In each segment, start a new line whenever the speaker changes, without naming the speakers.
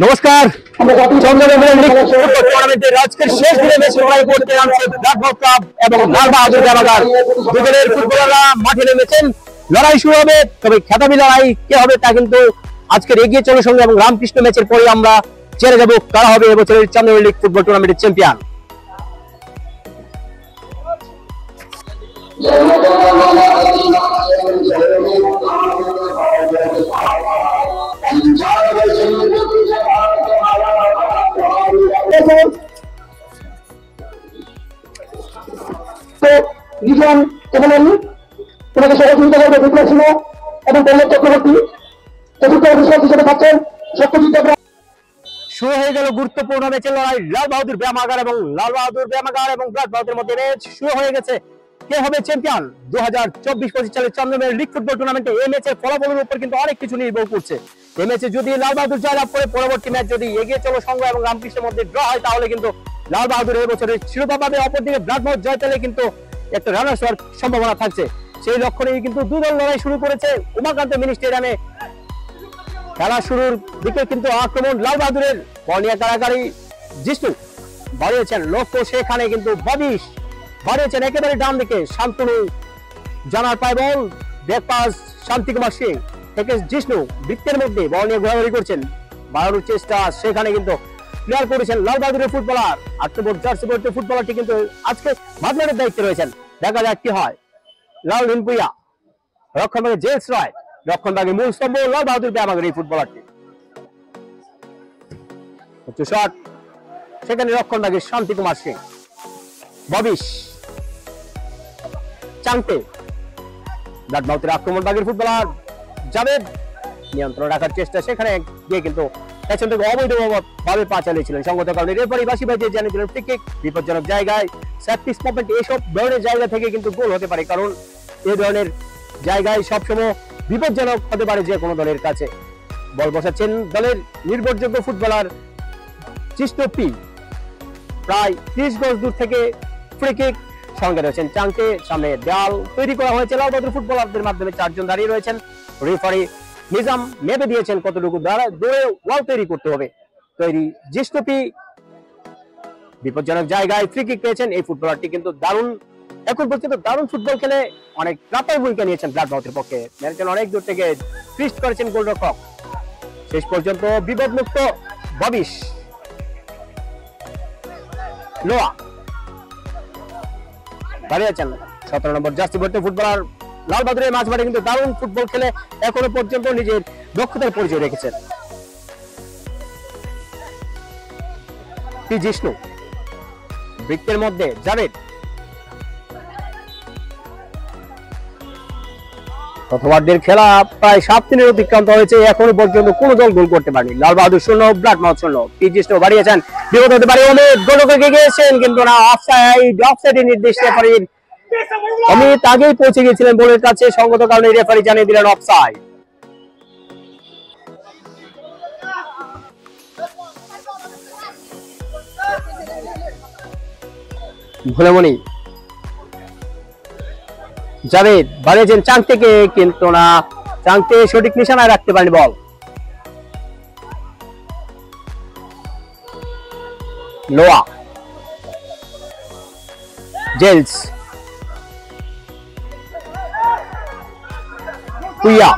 নমস্কার। টুর্নামেন্টের আজকের শেষ দিনে ম্যাচ লড়াই করতে নামছে ব্ল্যাকবক ক্লাব এবং লাল বাহাদুর ব্যায়ামাগার। দুজনের ফুটবলাররা মাঠে নেমেছেন, লড়াই শুরু হবে। তবে খেতাবি লড়াই কে হবে তা কিন্তু আজকের এগিয়ে চলার সঙ্গে এবং রামকৃষ্ণ ম্যাচের পরে আমরা জেনে যাব কারা হবে এবছরের চ্যাম্পিয়ন লিগ ফুটবল টুর্নামেন্টের চ্যাম্পিয়ন। শুরু হয়ে গেল গুরুত্বপূর্ণ ম্যাচের লড়াই। লাল বাহাদুর ব্যায়ামাগার এবং ব্ল্যাক বাহাদুর মধ্যে ম্যাচ শুরু হয়ে গেছে। কে হবে চ্যাম্পিয়ন 2024-25 সালের চ্যাম্পিয়ন লিগ ফুটবল টুর্নামেন্টে? এই ম্যাচের ফলাফলের উপর কিন্তু অনেক কিছু নির্ভর করছে। এই ম্যাচে যদি লাল বাহাদুর জয়লাভ করে, পরবর্তী ম্যাচ যদি এগিয়ে চলো সংঘ এবং রামকৃষ্ণের মধ্যে ড্র হয়, তাহলে কিন্তু লাল বাহাদুর এই বছরের শিরোপা পাবে। অপরদিকে ব্ল্যাকবাউট জয় পেলে কিন্তু একটা রানার্স হওয়ার সম্ভাবনা থাকছে। সেই লক্ষ্যেই কিন্তু দুই দল লড়াই শুরু করেছে উমাকান্ত মিনি স্টেডিয়ামে। খেলা শুরুর দিকে কিন্তু আক্রমণ লাল বাহাদুরের, বল নিয়ে কারাকারি জিষ্ণু বাড়িয়েছেন লক্ষ্য, সেখানে কিন্তু ববিশ বাড়িয়েছেন একেবারে ডান দিকে। শান্তনু জানার পায় বল, ব্যাক পাস শান্তি কুমার সিং থেকে জিষ্ণু বৃত্তের মধ্যে বল নিয়ে ঘোরাঘুরি করছেন, বাড়ানোর চেষ্টা, সেখানে কিন্তু ক্লিয়ার করেছেন লাল বাহাদুরের ফুটবলার। 8 নম্বর জার্সি পরে ফুটবলারটি কিন্তু আজকে ভাবনার দায়িত্বে রয়েছেন। দেখা যাক কি হয়। লাল রিনপুইয়া, রক্ষণভাগে জেলস রয়, রক্ষণভাগে মূল স্তম্ভ লাল বাহাদুর ব্যায়ামাগার এই ফুটবলারটি। শট, সেখানে রক্ষণভাগে শান্তি কুমার সিং, ববিশ চাংতে, ব্ল্যাকবাউটের আক্রমণ ভাগের ফুটবলার জাভেদ নিয়ন্ত্রণ রাখার চেষ্টা, সেখানে গিয়ে কিন্তু পেছন থেকে অবৈধভাবে পা চালিয়েছিলেন। সঙ্গত কারণে রেফারি বাসি বাজিয়ে জানিয়ে দিলেন ফ্রি কিক। বিপজ্জনক জায়গায় সেট পিস মোমেন্ট, এইসব ধরনের জায়গা থেকে কিন্তু গোল হতে পারে, কারণ এই ধরনের জায়গায় সবসময় বিপজ্জনক হতে পারে যে কোনো দলের কাছে। বল বসাচ্ছেন দলের নির্ভরযোগ্য ফুটবলার চিষ্টপি, প্রায় 30 গজ দূর থেকে ফ্রি কিক। সঙ্গে রয়েছেন চাংতে, সামনে দেয়াল তৈরি করা হয়েছে লাল বাহাদুর ফুটবলারদের মাধ্যমে। 4 জন দাঁড়িয়ে রয়েছেন। রেফারি নিজাম মেপে দিয়েছেন কতটুকু দৌড়ে ওয়াল তৈরি করতে হবে। তৈরি জিষ্টপি, বিপজ্জনক জায়গায় ফ্রি কিক পেয়েছেন এই ফুটবলারটি। কিন্তু দারুণ, এখন পর্যন্ত দারুণ ফুটবল খেলে অনেক প্রাপ্তার ভূমিকা নিয়েছেন ব্ল্যাকবাউটের পক্ষে। মেরেছেন অনেক দূর থেকে, ফিস্ট করেছেন গোলরক্ষক। শেষ পর্যন্ত বিপদমুক্ত ববিশ। লোয়া দাঁড়িয়েছেন 17 নম্বর জার্সি পরে ফুটবলার লাল বাহাদুরের মাঝ মাঠে কিন্তু দারুণ ফুটবল খেলে এখনো পর্যন্ত নিজের দক্ষতার পরিচয় রেখেছেন। জিষ্ণু বৃত্তের মধ্যে জাভেদ, প্রথমার্ধের খেলা প্রায় 7 দিনের অতিক্রান্ত হয়েছে, এখনো পর্যন্ত কোনো দল গোল করতে পারেনি। লাল বাহাদুর 0, ব্ল্যাকবাউট 0। জিষ্ণু বাড়িয়েছেন, বিপদ হতে পারে, অমিত গোলকে গিয়েছেন কিন্তু না, অফসাইডের নির্দেশ রেফারির। অমিত আগেই পৌঁছে গিয়েছিলেন বলের কাছে, সঙ্গত কারণে রেফারি জানিয়ে দিলেন অফসাইড। ভুলেমনি জাভেদ বাড়িয়েছেন চাংতেকে কিন্তু না, চাংতে সঠিক নিশানায় রাখতে পারেনি বল। লোয়া, জেলস, কুইয়া,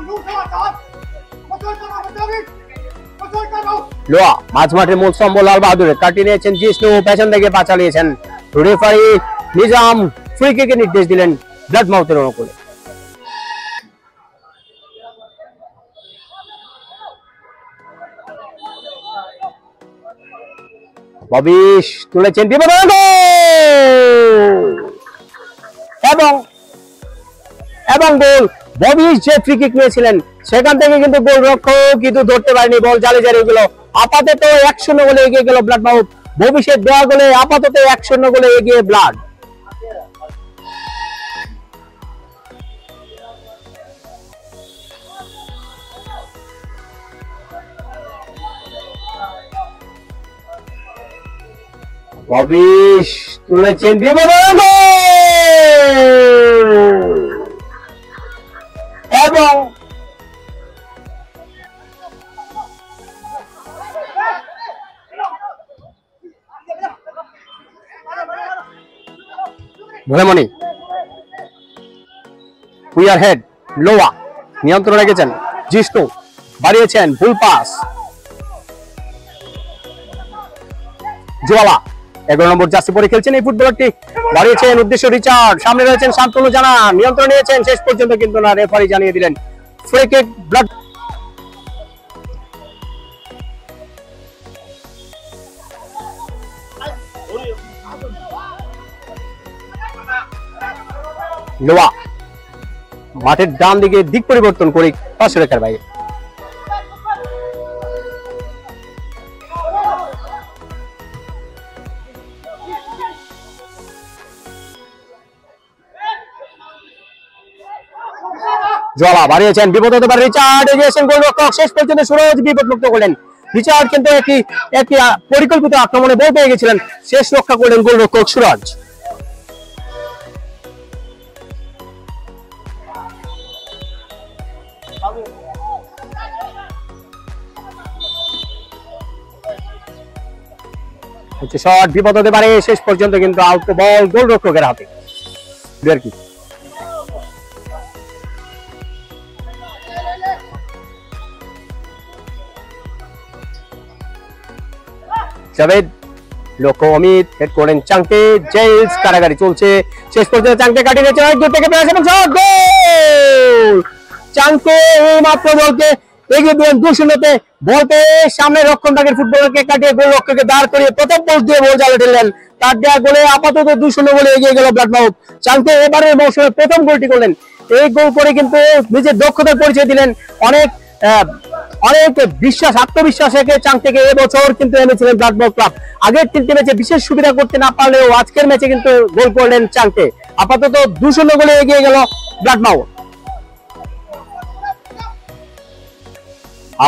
লোয়া মাঝ মাঠের মূল স্তম্ভ লাল বাহাদুরের, কাটিয়ে নিয়েছেন জিষ্ণু, পেছন থেকে পা চালিয়েছেন। রেফারি নিজাম ফ্রি কিকের নির্দেশ দিলেন ব্ল্যাকবাউটের অনুকূলে। ববিশ তুলেছেন এবং গোল। ববিশ যে ফ্রি কিক নিয়েছিলেন সেখান থেকে কিন্তু গোলরক্ষক কিন্তু ধরতে পারেনি, বল জালে গেল। আপাতত 1-0 গোলে এগিয়ে গেল ব্ল্যাকবাউট। ববিশের দেওয়া গোলে আপাতত 1-0 গোলে এগিয়ে ব্ল্যাক। ববিশ তুলেছেন এবং ভোলেমণি উইয়ার হেড লোয়া নিয়ন্ত্রণ রেখেছেন, জিষ্ণু বাড়িয়েছেন, ভুল পাস, জোয়ালা 11 নম্বর জার্সি পরে খেলছেন এই ফুটবলারটি, বাড়িয়েছেন উদ্দেশ্য রিচার্ড, সামনে রয়েছেন শান্তনু জানা, নিয়ন্ত্রণ নিয়েছেন শেষ পর্যন্ত কিন্তু না, রেফারি জানিয়ে দিলেন ফ্রি কিক। ব্লাড লোয়া মাঠের ডান দিকে দিক পরিবর্তন করে পাশে রেখার বাইরে, জলা বাড়িয়েছেন, বিপদ হতে পারে, রিচার্ড এগিয়েছেন, গোলরক্ষক শেষ পর্যন্ত সুরজ বিপদ মুক্ত করলেন। রিচার্ড কিন্তু একটি পরিকল্পিত আক্রমণে বল পেয়ে গেছিলেন, শেষ রক্ষা করলেন গোলরক্ষক সুরজ। শট বিপদ হতে পারে, শেষ পর্যন্ত কিন্তু আউট বল গোলরক্ষকের হাতে। জাভেদ লক্ষ্য অমিত হেড করেন চাংতে, জেলস কারাগারি চলছে, শেষ পর্যন্ত চাংতে কাটিয়ে নিয়েছে, দূর থেকে পেয়ে আসেন শট, গোল! চাংতে এই মাত্র বলকে এগিয়ে দিলেন 2-0-তে, বল পেয়ে সামনে রক্ষণভাগের ফুটবলারকে কাটিয়ে গোলরক্ষককে দাঁড় করিয়ে প্রথম পোস্ট দিয়ে বল জালে ঠেললেন, তার দেওয়া গোলে আপাতত 2-0 বলে এগিয়ে গেল ব্লাডমাউথ। চাংতে এবারের মৌসুমে প্রথম গোলটি করলেন, এই গোল করে কিন্তু নিজের দক্ষতার পরিচয় দিলেন, অনেক বিশ্বাস আত্মবিশ্বাস রেখে চাংতেকে এবছর কিন্তু এনেছিলেন ব্লাডমাউথ ক্লাব। আগের 3টি ম্যাচে বিশেষ সুবিধা করতে না পারলেও আজকের ম্যাচে কিন্তু গোল করলেন চাংতে, আপাতত 2-0 গোলে এগিয়ে গেল ব্লাডমাউথ।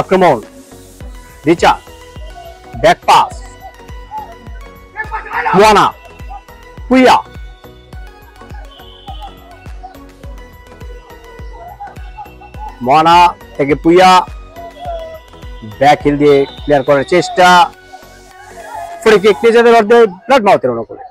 আক্রমণ Richard, back pass, Moana পুইয়া, Moana থেকে পুইয়া ব্যাক হিল দিয়ে ক্লিয়ার করার চেষ্টা, ফ্রি কিক নিজেদের অর্ধে ব্লাডমাউথের অনুকূলে।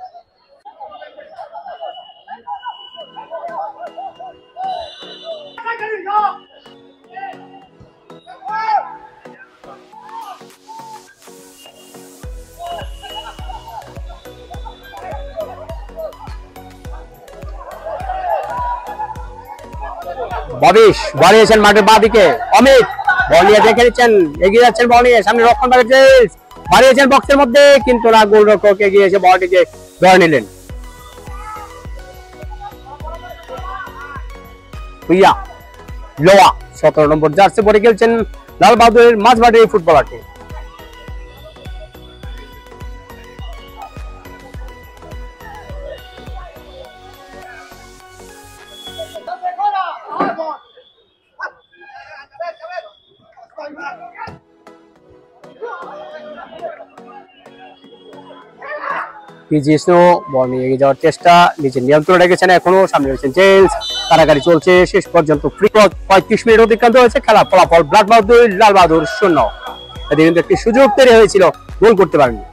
ববিশ বাড়িয়েছেন মাঠের বাঁ দিকে, অমিত বল নিয়ে দেখে নিচ্ছেন, এগিয়ে যাচ্ছেন বল নিয়ে, সামনে রক্ষণ বাড়িয়েছেন বক্সের মধ্যে, কিন্তু না, গোলরক্ষক এগিয়ে এসে বলটিকে ধরে নিলেন। ভুইয়া লোয়া 17 নম্বর জার্সি পরে খেলছেন লাল বাহাদুরের মাঝমাঠের এই ফুটবলারটি। জিষ্ণু বল নিয়ে এগিয়ে যাওয়ার চেষ্টা, নিজের নিয়ন্ত্রণ রেখেছেন, এখনো সামনে রয়েছেন জেলস, কারাগারি চলছে, শেষ পর্যন্ত ফ্রি কিক 35 মিনিট অতিক্রান্ত হয়েছে, খেলা ফলাফল ব্লাড বাহাদুর লাল বাহাদুর 0। এতে কিন্তু একটি সুযোগ তৈরি হয়েছিল, গোল করতে পারেননি।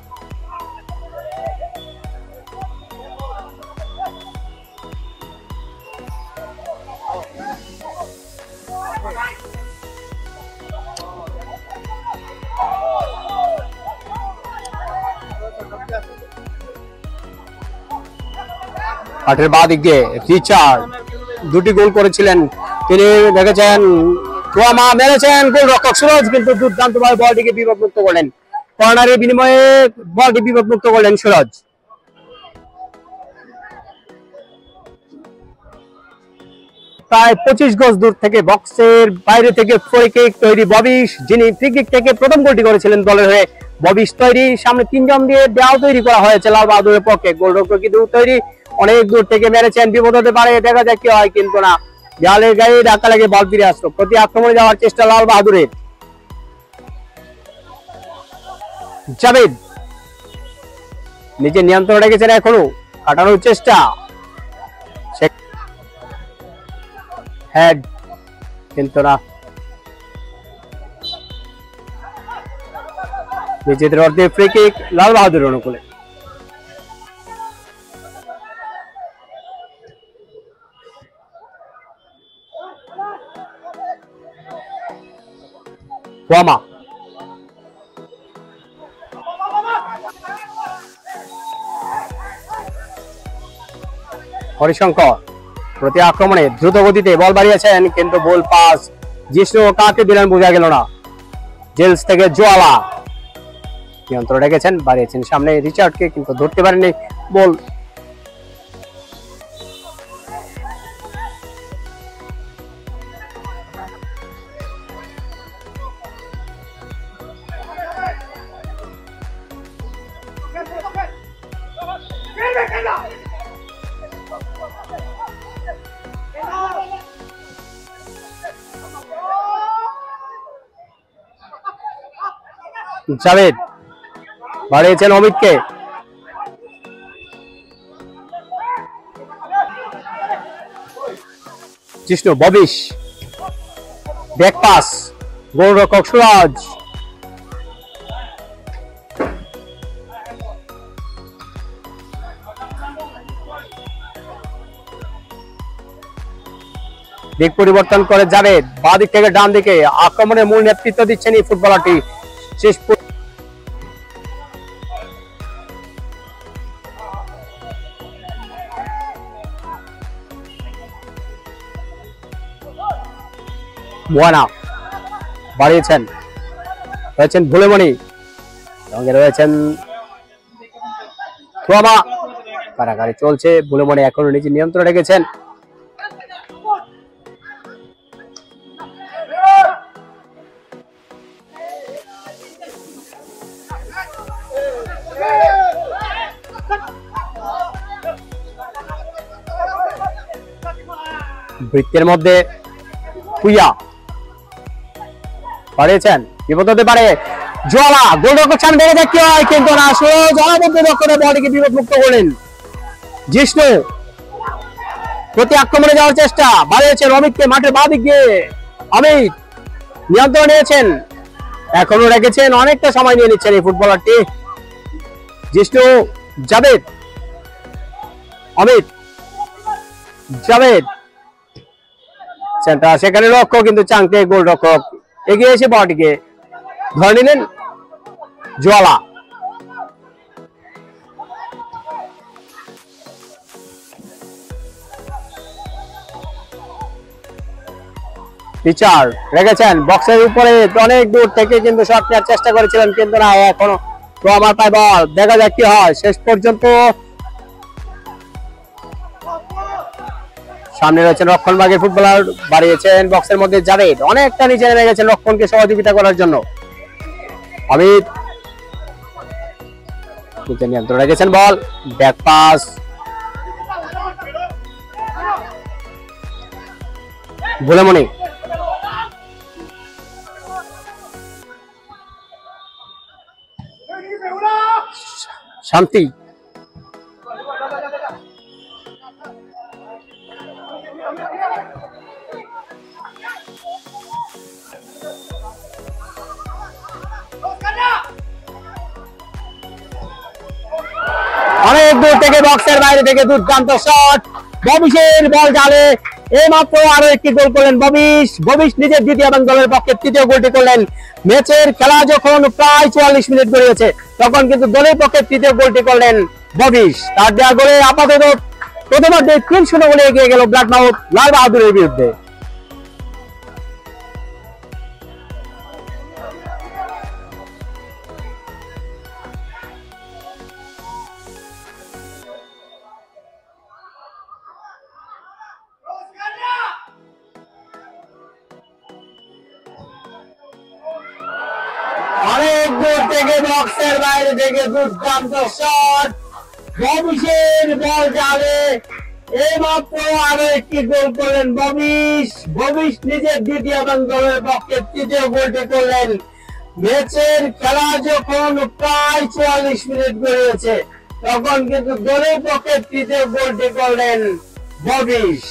মাঠের বাঁ দিক দিয়ে রিচার্ড 2টি গোল করেছিলেন, তিনি দেখেছেন ক্রমা মেরেছেন, গোলরক্ষক সুরজ কিন্তু দুর্দান্তভাবে বলটিকে বিপদমুক্ত করলেন, কর্নারের বিনিময়ে বলটি বিপদমুক্ত করলেন সুরজ। প্রায় 25 গজ দূর থেকে বক্সের বাইরে থেকে ফ্রি কিক তৈরি ববিশ, যিনি ফ্রি কিক থেকে প্রথম গোলটি করেছিলেন দলের হয়ে। ববিশ তৈরি, সামনে 3 জন দিয়ে দেওয়াল তৈরি করা হয়েছে লাল বাহাদুরের পক্ষে, গোলরক্ষক কিন্তু তৈরি, অনেক দূর থেকে মেরেছেন, বিপদ হতে পারে, দেখা যাক কি হয়, কিন্তু না, দেওয়ালের গায়ে ধাক্কা লেগে বল ফিরে আসলো, প্রতি আক্রমণে যাওয়ার চেষ্টা লাল বাহাদুরের। জাভেদ নিজের নিয়ন্ত্রণ রেখেছেন, এখনো কাটানোর চেষ্টা, হেড কিন্তু না, নিজেদের অর্ধে ফ্রি কিক লাল বাহাদুর অনুকূলে। ওয়ামা হরিশঙ্কর প্রতি আক্রমণে দ্রুত গতিতে বল বাড়িয়েছেন, কিন্তু বল পাস জিষ্ণু কাকে দিলেন বোঝা গেল না। জেলস থেকে জোয়ালা নিয়ন্ত্রণ রেখেছেন, বাড়িয়েছেন সামনে রিচার্ডকে, কিন্তু ধরতে পারেননি বল। জাভেদ বাড়িয়েছেন অমিতকে, জিষ্ণু ববিশ ব্যাক পাস, গোলরক্ষক সুরাজ দিক পরিবর্তন করে জাভেদ বাঁ দিক থেকে ডান দিকে আক্রমণের মূল নেতৃত্ব দিচ্ছেন এই ফুটবলারটি। শেষ মোয়ানা বাড়িয়েছেন, রয়েছেন ভুলেমণি, সঙ্গে রয়েছেন থোয়ামা, কারাগারে চলছে। ভুলেমণি এখনো নিজে নিয়ন্ত্রণ রেখেছেন, বৃত্তের মধ্যে পুইয়া বাড়িয়েছেন, বিপদ হতে পারে। জোয়ালা গোলরক্ষক সামনে দেখে দেখতে হয়, কিন্তু না, জলাবদ্ধ রক্ষণে বলটিকে বিপদ মুক্ত করলেন জিষ্ণু। প্রতি আক্রমণে যাওয়ার চেষ্টা, বাড়িয়েছেন অমিতকে মাঠের বাঁ দিক দিয়ে, অমিত নিয়ন্ত্রণ নিয়েছেন, এখনো রেখেছেন, অনেকটা সময় নিয়ে নিচ্ছেন এই ফুটবলারটি। জিষ্ণু, জাভেদ, অমিত, জাভেদ সেন্টার, সেখানে লক্ষ্য, কিন্তু চাংতে গোলরক্ষক এগিয়ে এসে বলটিকে ধরে নিলেন জোয়ালা। রিচার্ড রেখেছেন বক্সের উপরে, অনেক দূর থেকে কিন্তু শট নেওয়ার চেষ্টা করেছিলেন, কিন্তু না, এখনো তো আমার পায় বল, দেখা যাক কি হয়। শেষ পর্যন্ত সামনে রয়েছেন রক্ষণভাগের ফুটবলার, বাড়িয়েছেন বক্সের মধ্যে জাভেদ, অনেকটা নিচে নেমে গেছেন রক্ষণকে সহযোগিতা করার জন্য। অমিত নিয়ন্ত্রণ রেখেছেন বল, ব্যাক পাস, ভুলেমণি শান্তি, অনেক দূর থেকে বক্সের বাইরে থেকে দুর্দান্ত শট, ববিশের বল জালে, এই মাত্র আরো একটি গোল করলেন ববিশ। ববিশ নিজের দ্বিতীয় এবং দলের পক্ষে তৃতীয় গোলটি করলেন। ম্যাচের খেলা যখন প্রায় 44 মিনিট গড়িয়েছে, তখন কিন্তু দলের পক্ষে তৃতীয় গোলটি করলেন ববিশ। তার দেওয়া গোলে আপাতত প্রথমার্ধে 3-0 গোলে এগিয়ে গেল ব্ল্যাকমাউথ লাল বাহাদুরের বিরুদ্ধে। অনেক দূর থেকে বক্সের বাইরে থেকে দুর্দান্ত শট, ববিশের বল জালে, এই মাত্র আরো একটি গোল করলেন ববিশ। ববিশ নিজের দ্বিতীয় এবং দলের পক্ষে তৃতীয় গোলটি করলেন। ম্যাচের খেলা যখন প্রায় 44 মিনিট গড়িয়েছে, তখন কিন্তু দলের পক্ষে তৃতীয় গোলটি করলেন ববিশ।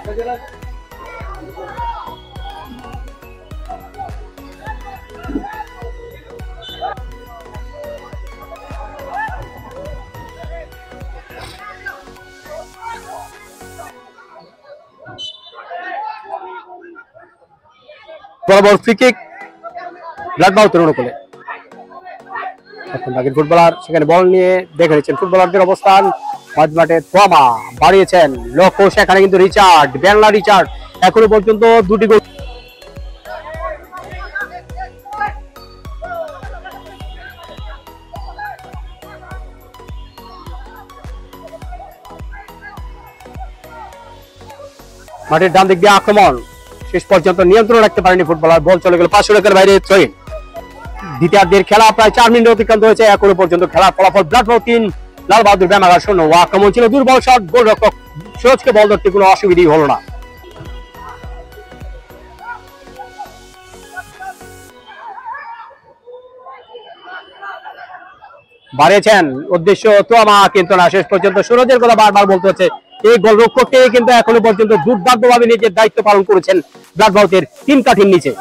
বরাবর ফ্রি কিক ব্ল্যাক বাউতের অনুকূলে। এখন বাকি ফুটবলার সেখানে বল নিয়ে দেখে নিচ্ছেন ফুটবলারদের অবস্থান। মাঝমাঠে তোয়ামা বাড়িয়েছেন, লক্ষ্য সেখানে কিন্তু রিচার্ড, বেনলা রিচার্ড এখনো পর্যন্ত দুটি গোল। মাঠের ডান দিক দিয়ে আক্রমণ, শেষ পর্যন্ত নিয়ন্ত্রণ রাখতে পারেনি ফুটবলার, বল চলে গেল 500 মিটার বাইরে। থ্রোইন। দ্বিতীয়ার্ধের খেলা প্রায় 4 মিনিট অতিক্রান্ত হয়েছে, এখনো পর্যন্ত খেলার ফলাফল ব্ল্যাকবাউথ 3 লাল বাহাদুর ব্যায়ামাগার 0। আক্রমণ ছিল দুর্বল শট, গোলরক্ষক সুরজকে বল ধরতে কোনো অসুবিধাই হলো না। বাড়িয়েছেন উদ্দেশ্য তোয়ামা, কিন্তু না, শেষ পর্যন্ত সুরজের কথা বারবার বলতে হচ্ছে। এই গোলরক্ষককে কিন্তু এখনো পর্যন্ত দুর্দান্তভাবে নিজের দায়িত্ব পালন করেছেন ব্ল্যাকবাউথের 3 কাঠির নিচে।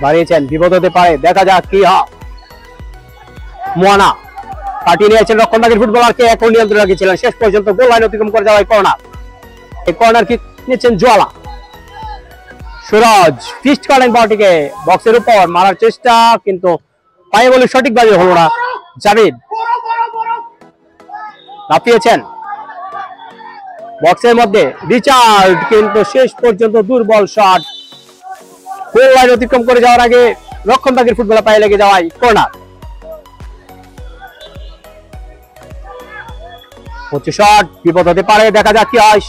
বাড়িয়েছেন, বিপদ হতে পারে, দেখা যাক কি হয়। মোয়ানা কাটিয়ে নিয়েছেন রক্ষণভাগের ফুটবলারকে, এখন নিয়ন্ত্রণ রেখেছিলেন, শেষ পর্যন্ত গোল লাইন অতিক্রম করে যাওয়ায় কর্নার। এই কর্নার কিক নিয়েছেন জোয়ালা। সুরজ ফিস্ট করেন বলটিকে বক্সের উপর মারার চেষ্টা, কিন্তু পায়ে বলে সঠিকভাবে হলো না। জাভেদ লাফিয়েছেন বক্সের মধ্যে, রিচার্ড কিন্তু শেষ পর্যন্ত দুর্বল শট, গোল লাইন অতিক্রম করে যাওয়ার আগে রক্ষণভাগের ফুটবলার পায়ে লেগে যাওয়ায় কর্নার। হচ্ছে শট, বিপদ হতে পারে, দেখা যাক কি হয়।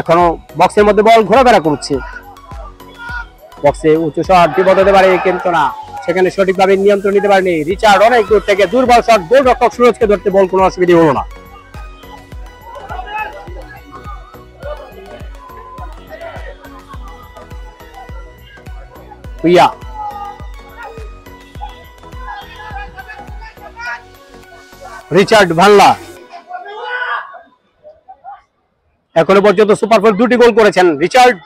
এখনো বক্সের মধ্যে বল ঘোরাফেরা করছে, বক্সে উঁচু শট, বিপদ হতে পারে, কিন্তু না, সেখানে সঠিকভাবে নিয়ন্ত্রণ নিতে পারেনি রিচার্ড। অনেক দূর থেকে দুর্বল শট, গোলরক্ষক সুরজকে ধরতে বল কোনো অসুবিধা হলো না। রিচার্ড ভাল্লা এখনো পর্যন্ত সুপারফোর 2টি গোল করেছেন রিচার্ড।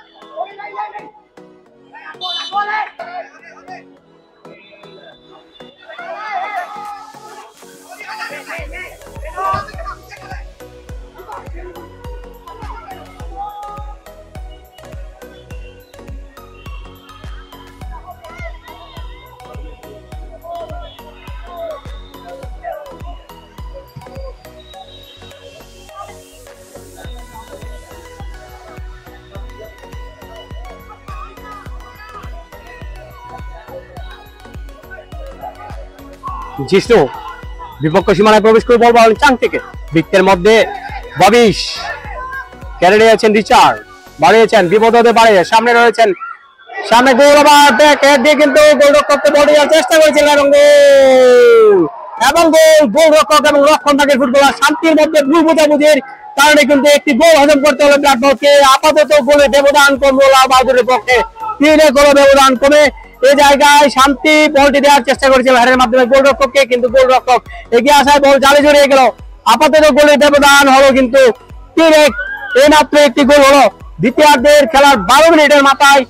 জিষ্ণু বিপক্ষ সীমানায় প্রবেশ করে বল পাওয়া চাং থেকে বৃত্তের মধ্যে ববিশ কেড়ে নিয়েছেন রিচার্ড, বাড়িয়েছেন, বিপদ হতে পারে, সামনে রয়েছেন, সামনে গোল আবার দিয়ে কিন্তু গোলরক্ষককে বল দেওয়ার চেষ্টা করেছিলেন এবং গোলরক্ষক এবং রক্ষণভাগের ফুটবলার শান্তির মধ্যে ভুল বোঝাবুঝির কারণে কিন্তু একটি গোল হজম করতে হলো ব্ল্যাকবাউথকে। আপাতত গোলে ব্যবধান কমলো লাল বাহাদুরের পক্ষে, 3 গোলে ব্যবধান কমে এই জায়গায় শান্তি বলটি দেওয়ার চেষ্টা করেছিল হেডের মাধ্যমে গোলরক্ষককে, কিন্তু গোলরক্ষক এগিয়ে আসায় বল জালে জড়িয়ে গেল। আপাতত গোলের ব্যবধান হলো কিন্তু 3-1, এইমাত্র একটি গোল হলো। দ্বিতীয়ার্ধের খেলার 12 মিনিটের মাথায়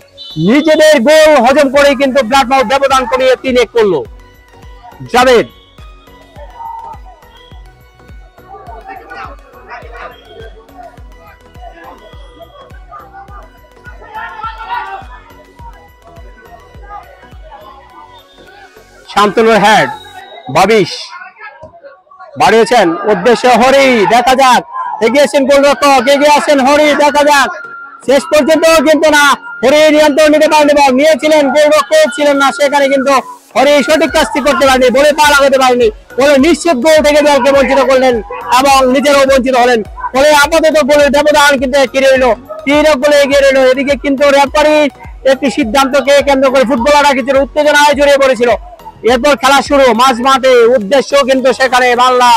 নিজেদের গোল হজম করে কিন্তু ব্ল্যাকবাউথ ব্যবধান কমিয়ে 3-1 করলো। জাভেদ শান্তনুর হেড, বাবিশ বাড়িয়েছেন উদ্দেশ্য হরি, দেখা যাক, এগিয়েছেন গোলরক্ষক, এগিয়ে আসেন হরি, দেখা যাক, শেষ পর্যন্ত কিন্তু না, হরি নিয়ন্ত্রণ নিতে পারেনি, বল নিয়েছিলেন, গোলরক্ষক ছিলেন না, সেখানে কিন্তু হরি সঠিক কাজটি করতে পারেনি, বলে পা লাগাতে পারেনি, বলে নিশ্চিত গোল থেকে দলকে বঞ্চিত করলেন এবং নিজেরাও বঞ্চিত হলেন। ফলে আপাতত গোলের ব্যবধান কিন্তু এগিয়ে রইল, 3 গোলে এগিয়ে রইল। এদিকে কিন্তু রেফারির একটি সিদ্ধান্তকে কেন্দ্র করে ফুটবলাররা কিছু উত্তেজনায় জড়িয়ে পড়েছিল। এরপর খেলা শুরু মাঝ মাঠে, উদ্দেশ্য কিন্তু সেখানে বাংলা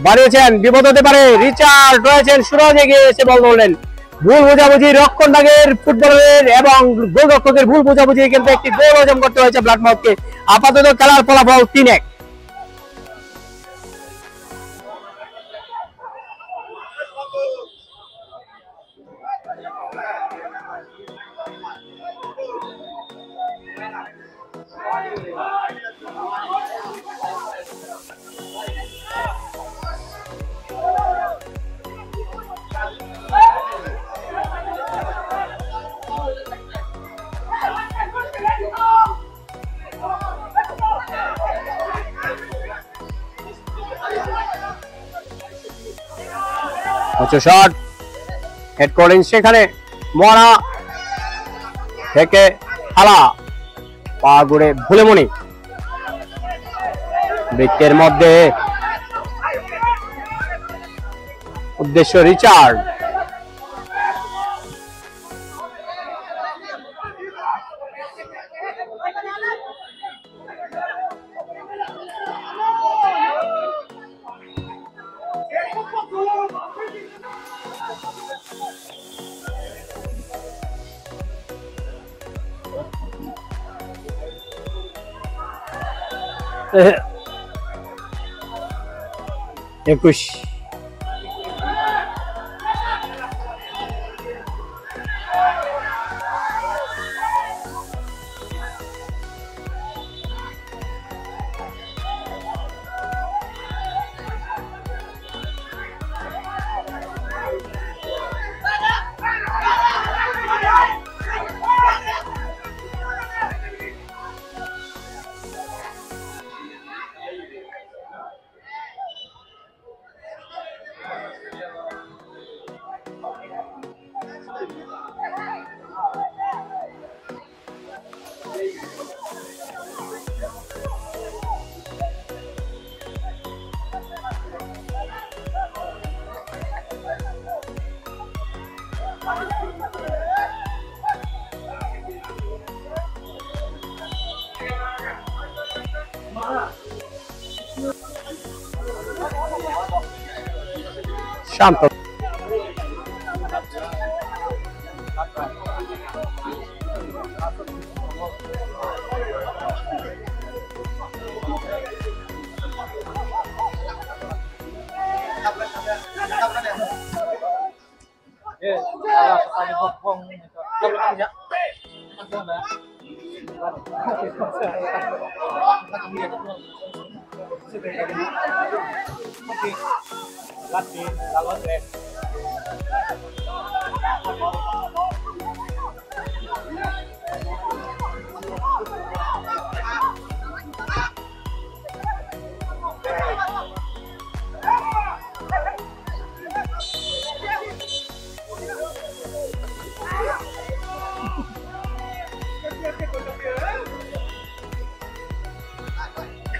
বাড়িয়েছেন, বিপদ হতে পারে। রিচার্ড রয়েছেন, সুরজ এগিয়ে এসে বল ধরলেন। ভুল বোঝাবুঝি রক্ষণভাগের ফুটবলের এবং গোলরক্ষকের ভুল বোঝাবুঝি কিন্তু একটি গোল হজম করতে হয়েছে ব্ল্যাকমাউথকে। আপাতত খেলার ফলাফল 3-1। শট হেড করেন সেখানে মরা থেকে খেলা পা ঘুরে ভুলে মনি বৃত্তের মধ্যে, উদ্দেশ্য রিচার্ড। একুশ শান্ত।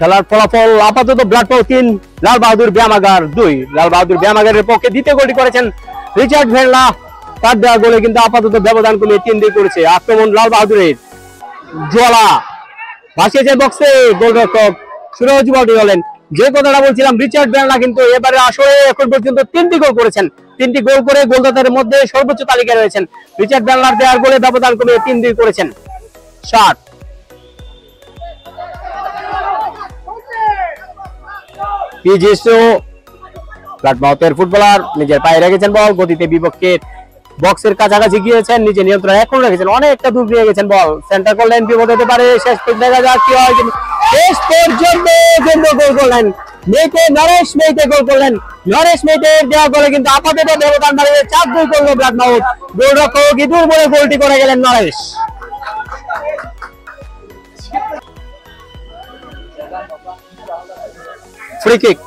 খেলার ফলাফল আপাতত ব্ল্যাকমাউথ 3, লাল বাহাদুর ব্যায়ামাগার 2। লাল বাহাদুর ব্যায়ামাগারের পক্ষে দ্বিতীয় গোলটি করেছেন রিচার্ড ভেরলা। তার দেওয়া গোলে কিন্তু আপাতত ব্যবধান কমিয়ে 3-2 করেছে। আক্রমণ লাল বাহাদুরের, জোয়ালা ভাসিয়েছে বক্সে, গোলরক্ষক সুরজ বলটি হলেন। যে কথাটা বলছিলাম, রিচার্ড ভেরলা কিন্তু এবারে আসলে এখন পর্যন্ত 3টি গোল করেছেন। 3টি গোল করে গোলদাতার মধ্যে সর্বোচ্চ তালিকায় রয়েছেন। রিচার্ড ভেরলার দেওয়ার গোলে ব্যবধান কমিয়ে 3-2 করেছেন। 60 ব্ল্যাকমাউথের ফুটবলার নিজের পায়ে রেখেছেন বল, গতিতে বিপক্ষের বক্সের কাছাকাছি গিয়েছেন, নিজে নিয়ন্ত্রণ এখন রেখেছেন, অনেকটা দূর দিয়ে গেছেন বল, সেন্টার করলেন, বিপদ হতে পারে। শেষ পর্যন্ত দেখা যাক কি হয়, কিন্তু শেষ পর্যন্ত গোল করলেন মেয়েতে, নরেশ মেয়েতে গোল করলেন। নরেশ মেয়েতের দেওয়া গোলে কিন্তু আপাতত ব্যবধান বাড়িয়ে 4-2 করলো ব্ল্যাকমাউথ। গোলরক্ষক ইঁদুর বলে গোলটি করে গেলেন নরেশ। ফ্রি কিক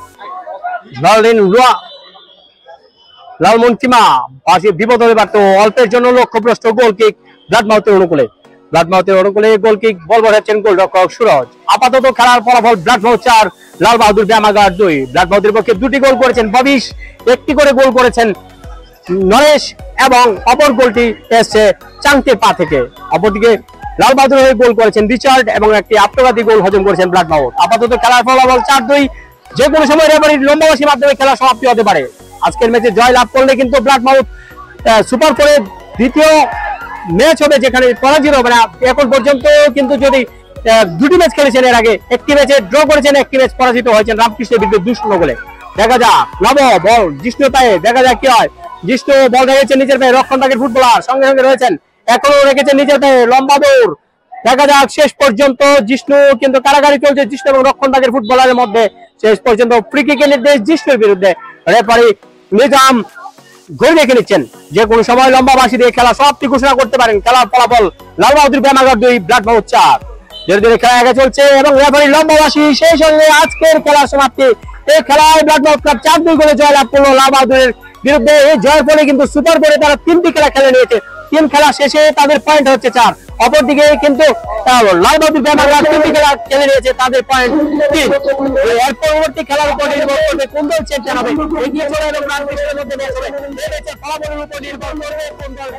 লালমন্টিমা বাসে বিপদ হতে পারত, অল্পের জন্য লক্ষ্যভ্রষ্ট। গোল কিক ব্ল্যাকমাউথের অনুকূলে, ব্ল্যাকমাউথের অনুকূলে গোল কিক, বল বসাচ্ছেন গোলরক্ষক সুরজ। আপাতত খেলার ফলাফল ব্ল্যাকমাউথ 4, লাল বাহাদুর ব্যায়ামাগার 2। ব্ল্যাকমাউথের পক্ষে 2টি গোল করেছেন ববিশ, 1টি করে গোল করেছেন নরেশ এবং অপর গোলটি এসছে চাংতে পা থেকে। অপরদিকে লাল বাহাদুর হয়ে গোল করেছেন রিচার্ড এবং একটি আত্মঘাতী গোল হজম করেছেন ব্লাড মাউথ। আপাতত খেলার ফলাফল 4-2। যে কোনো সময় রেফারির লম্বাবাসীর মাধ্যমে খেলা সমাপ্তি হতে পারে। আজকের ম্যাচে জয় লাভ করলে কিন্তু ব্লাড মাউথ সুপার ফোরে দ্বিতীয় ম্যাচ হবে যেখানে পরাজিত হবে না। এখন পর্যন্ত কিন্তু যদি দুটি ম্যাচ খেলেছেন, এর আগে একটি ম্যাচে ড্র করেছেন, একটি ম্যাচ পরাজিত হয়েছেন রামকৃষ্ণের বিরুদ্ধে 2-0 গোলে। দেখা যাক লাভ বল জিষ্ণু পায়ে, দেখা যাক কি হয়। জিষ্ণু বল রেখেছেন নিজের পায়ে, রক্ষণভাগের ফুটবলার সঙ্গে সঙ্গে রয়েছেন, এখনো রেখেছেন নিজের পায়ে, লম্বা দৌড়। দেখা যাক শেষ পর্যন্ত জিষ্ণু কিন্তু কারাগারি চলছে জিষ্ণু এবং রক্ষণভাগের ফুটবলারের মধ্যে। শেষ পর্যন্ত ফ্রি কিকের নির্দেশ জিষ্ণুর বিরুদ্ধে। রেফারি নিজাম ঘড়ি রেখে নিচ্ছেন, যে কোনো সময় লম্বা বাঁশি দিয়ে খেলা সমাপ্তি ঘোষণা করতে পারেন। খেলার ফলাফল লাল বাহাদুর ব্যায়ামাগার 2, ব্লাড মাউথ 4। ধীরে ধীরে খেলা আগে চলছে এবং রেফারি লম্বা বাঁশি শেষ হলে আজকের খেলার সমাপ্তি। এই খেলায় ব্লাড মাউথ ক্লাব 4-2 গোলে জয়লাভ করলো লাল বাহাদুরের বিরুদ্ধে। এই জয়ের ফলে কিন্তু সুপার ফোরে তারা 3টি খেলা খেলে নিয়েছে। 3 খেলা শেষে তাদের পয়েন্ট হচ্ছে 4। অপরদিকে কিন্তু লাল বাহাদুর ব্যায়ামাগার 3টি খেলা খেলে নিয়েছে, তাদের পয়েন্ট 3। এর পরবর্তী খেলার উপর নির্ভর করবে কোন দল চ্যাম্পিয়ন হবে। এগিয়ে চলে এবং রামকৃষ্ণের মধ্যে ম্যাচ হবে। এই ম্যাচের ফলাফলের উপর নির্ভর করবে কোন দল